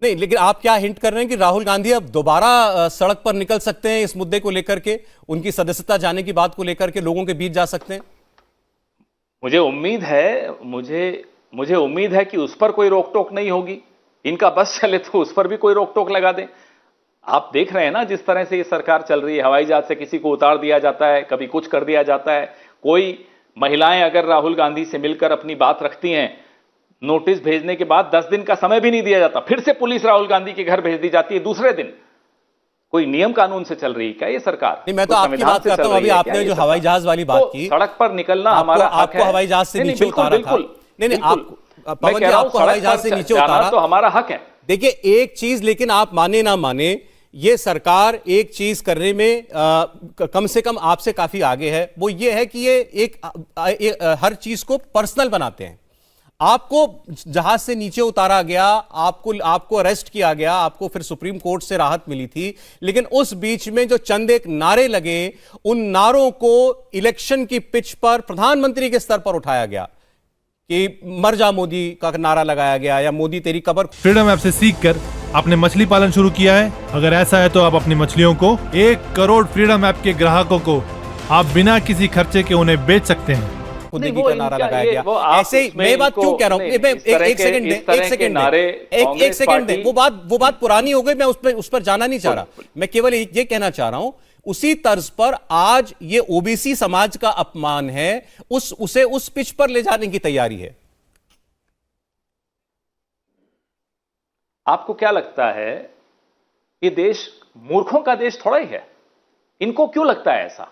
नहीं, लेकिन आप क्या हिंट कर रहे हैं कि राहुल गांधी अब दोबारा सड़क पर निकल सकते हैं इस मुद्दे को लेकर के, उनकी सदस्यता जाने की बात को लेकर के लोगों के बीच जा सकते हैं? मुझे उम्मीद है मुझे मुझे उम्मीद है कि उस पर कोई रोक टोक नहीं होगी। इनका बस चले तो उस पर भी कोई रोक टोक लगा दें। आप देख रहे हैं ना जिस तरह से ये सरकार चल रही है, हवाई जहाज से किसी को उतार दिया जाता है, कभी कुछ कर दिया जाता है। कोई महिलाएं अगर राहुल गांधी से मिलकर अपनी बात रखती हैं, नोटिस भेजने के बाद 10 दिन का समय भी नहीं दिया जाता, फिर से पुलिस राहुल गांधी के घर भेज दी जाती है दूसरे दिन। कोई नियम कानून से चल रही है क्या ये सरकार? नहीं, मैं तो आपकी बात करता हूं। अभी आपने जो हवाई जहाज वाली बात की, सड़क पर निकलना हमारा हक है। आपको हवाई जहाज से नीचे उतारा था। नहीं नहीं, पवन जी, आपको हवाई जहाज से नीचे उतारा तो हमारा हक है। देखिए, एक चीज लेकिन आप माने ना माने, ये सरकार एक चीज करने में कम से कम आपसे काफी आगे है। वो ये है कि ये हर चीज को पर्सनल बनाते हैं। आपको जहाज से नीचे उतारा गया, आपको अरेस्ट किया गया, आपको फिर सुप्रीम कोर्ट से राहत मिली थी, लेकिन उस बीच में जो चंद एक नारे लगे, उन नारों को इलेक्शन की पिच पर प्रधानमंत्री के स्तर पर उठाया गया कि मर जा मोदी का नारा लगाया गया, या मोदी तेरी कब्र। फ्रीडम ऐप से सीखकर आपने मछली पालन शुरू किया है? अगर ऐसा है तो आप अपनी मछलियों को 1 करोड़ फ्रीडम ऐप के ग्राहकों को आप बिना किसी खर्चे के उन्हें बेच सकते हैं। खुदगी का नारा लगाया गया। ऐसे ही मैं बात क्यों कह रहा हूं? एक सेकंड दे। वो बात पुरानी हो गई, मैं उस पर जाना नहीं चाह रहा। मैं केवल ये कहना चाह रहा हूं, उसी तर्ज पर आज ये ओबीसी समाज का अपमान है, उसे उस पिच पर ले जाने की तैयारी है। आपको क्या लगता है ये देश मूर्खों का देश थोड़ा ही है? इनको क्यों लगता है ऐसा?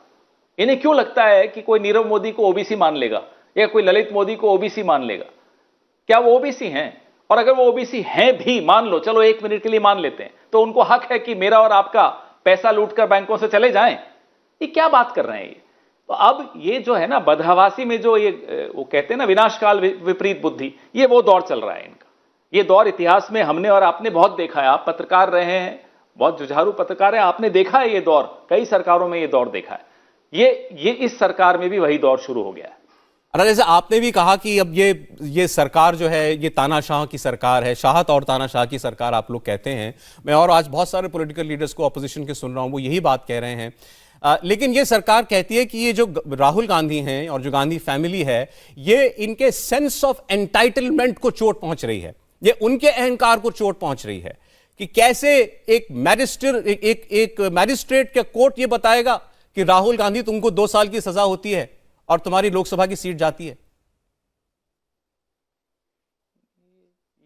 इन्हें क्यों लगता है कि कोई नीरव मोदी को ओबीसी मान लेगा या कोई ललित मोदी को ओबीसी मान लेगा? क्या वो ओबीसी हैं? और अगर वो ओबीसी हैं भी, मान लो, चलो 1 मिनट के लिए मान लेते हैं, तो उनको हक है कि मेरा और आपका पैसा लूटकर बैंकों से चले जाएं? ये क्या बात कर रहे हैं ये? तो अब ये जो है ना बदहवासी में जो ये वो कहते हैं ना विनाशकाल विपरीत बुद्धि, ये वो दौर चल रहा है इनका। ये दौर इतिहास में हमने और आपने बहुत देखा है। आप पत्रकार रहे हैं, बहुत जुझारू पत्रकार है, आपने देखा है ये दौर, कई सरकारों में ये दौर देखा है। ये इस सरकार में भी वही दौर शुरू हो गया है। अरे, जैसे आपने भी कहा कि अब ये सरकार जो है ये तानाशाह की सरकार है, शाहत और तानाशाह की सरकार आप लोग कहते हैं। मैं और आज बहुत सारे पॉलिटिकल लीडर्स को ऑपोजिशन के सुन रहा हूं, वो यही बात कह रहे हैं। लेकिन ये सरकार कहती है कि ये जो राहुल गांधी हैं और जो गांधी फैमिली है, ये इनके सेंस ऑफ एंटाइटलमेंट को चोट पहुंच रही है, ये उनके अहंकार को चोट पहुंच रही है कि कैसे एक मैजिस्ट्रेट का कोर्ट ये बताएगा कि राहुल गांधी तुमको 2 साल की सजा होती है और तुम्हारी लोकसभा की सीट जाती है।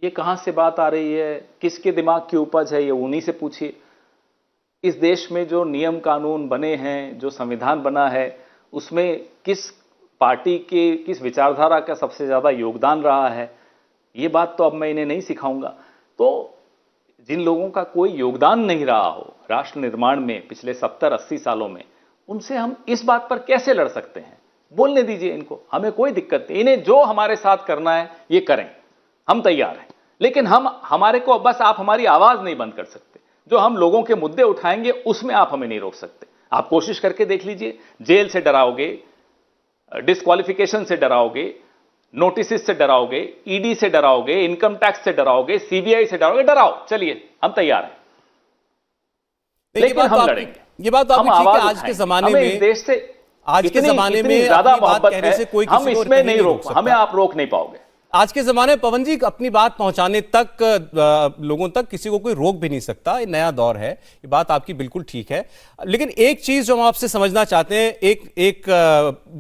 ये कहां से बात आ रही है? किसके दिमाग की उपज है? ये उन्हीं से पूछिए। इस देश में जो नियम कानून बने हैं, जो संविधान बना है, उसमें किस पार्टी के, किस विचारधारा का सबसे ज्यादा योगदान रहा है, ये बात तो अब मैं इन्हें नहीं सिखाऊंगा। तो जिन लोगों का कोई योगदान नहीं रहा हो राष्ट्र निर्माण में पिछले 70-80 सालों में, उनसे हम इस बात पर कैसे लड़ सकते हैं? बोलने दीजिए इनको, हमें कोई दिक्कत नहीं। इन्हें जो हमारे साथ करना है ये करें, हम तैयार हैं। लेकिन हमारे को बस आप हमारी आवाज नहीं बंद कर सकते। जो हम लोगों के मुद्दे उठाएंगे उसमें आप हमें नहीं रोक सकते। आप कोशिश करके देख लीजिए, जेल से डराओगे, डिस्क्वालिफिकेशन से डराओगे, नोटिस से डराओगे, ईडी से डराओगे, इनकम टैक्स से डराओगे, सीबीआई से डराओगे, डराओ, चलिए हम तैयार हैं। लेकिन हम लड़ेंगे। ये बात आप आज के जमाने में, इस देश से आज के जमाने में ज्यादा मोहब्बत है, से कोई हम इसमें नहीं रोक, हमें आप रोक नहीं पाओगे। आज के जमाने में पवन जी अपनी बात पहुंचाने तक लोगों तक किसी को कोई रोक भी नहीं सकता। ये नया दौर है, ये बात आपकी बिल्कुल ठीक है। लेकिन एक चीज जो हम आपसे समझना चाहते हैं, एक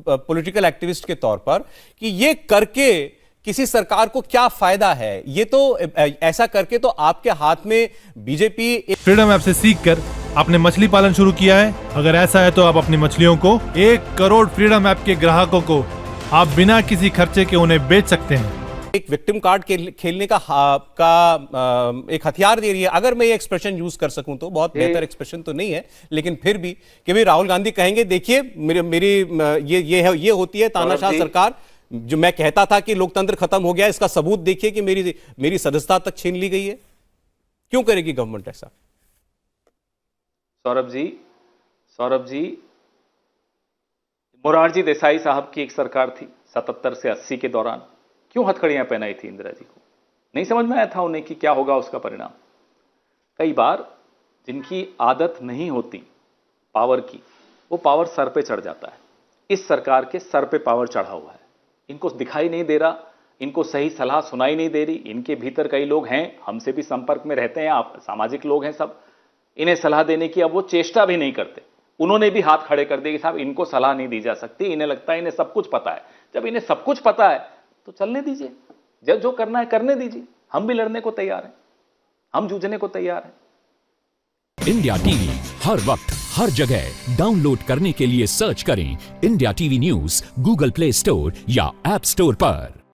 पॉलिटिकल एक्टिविस्ट के तौर पर, कि ये करके किसी सरकार को क्या फायदा है? ये तो ऐसा करके तो आपके हाथ में बीजेपी। फ्रीडम ऐप से सीखकर आपने मछली पालन शुरू किया है? अगर ऐसा है तो आप अपनी मछलियों को 1 करोड़ फ्रीडम ऐप के ग्राहकों को आप बिना किसी खर्चे के उन्हें बेच सकते हैं। एक विक्टिम कार्ड खेलने का एक हथियार दे रही है, अगर मैं ये एक्सप्रेशन यूज कर सकूं तो। बहुत बेहतर एक्सप्रेशन तो नहीं है, लेकिन फिर भी कि भाई राहुल गांधी कहेंगे देखिए मेरी ये होती है तानाशाह सरकार। जो मैं कहता था कि लोकतंत्र खत्म हो गया, इसका सबूत देखिए कि मेरी सदस्यता तक छीन ली गई है। क्यों करेगी गवर्नमेंट ऐसा? सौरभ जी, मोरारजी देसाई साहब की एक सरकार थी 77 से 80 के दौरान। क्यों हथकड़ियां पहनाई थी इंदिरा जी को? नहीं समझ में आया था उन्हें कि क्या होगा उसका परिणाम? कई बार जिनकी आदत नहीं होती पावर की, वो पावर सर पे चढ़ जाता है। इस सरकार के सर पे पावर चढ़ा हुआ है, इनको दिखाई नहीं दे रहा, इनको सही सलाह सुनाई नहीं दे रही। इनके भीतर कई लोग हैं, हमसे भी संपर्क में रहते हैं, आप सामाजिक लोग हैं सब, इन्हें सलाह देने की अब वो चेष्टा भी नहीं करते। उन्होंने भी हाथ खड़े कर दिए कि साहब इनको सलाह नहीं दी जा सकती, इन्हें लगता है इन्हें सब कुछ पता है। जब इन्हें सब कुछ पता है तो चलने दीजिए, जब जो करना है करने दीजिए। हम भी लड़ने को तैयार हैं, हम जूझने को तैयार हैं। इंडिया टीवी हर वक्त हर जगह डाउनलोड करने के लिए सर्च करें India TV news Google play store या ऐप स्टोर पर।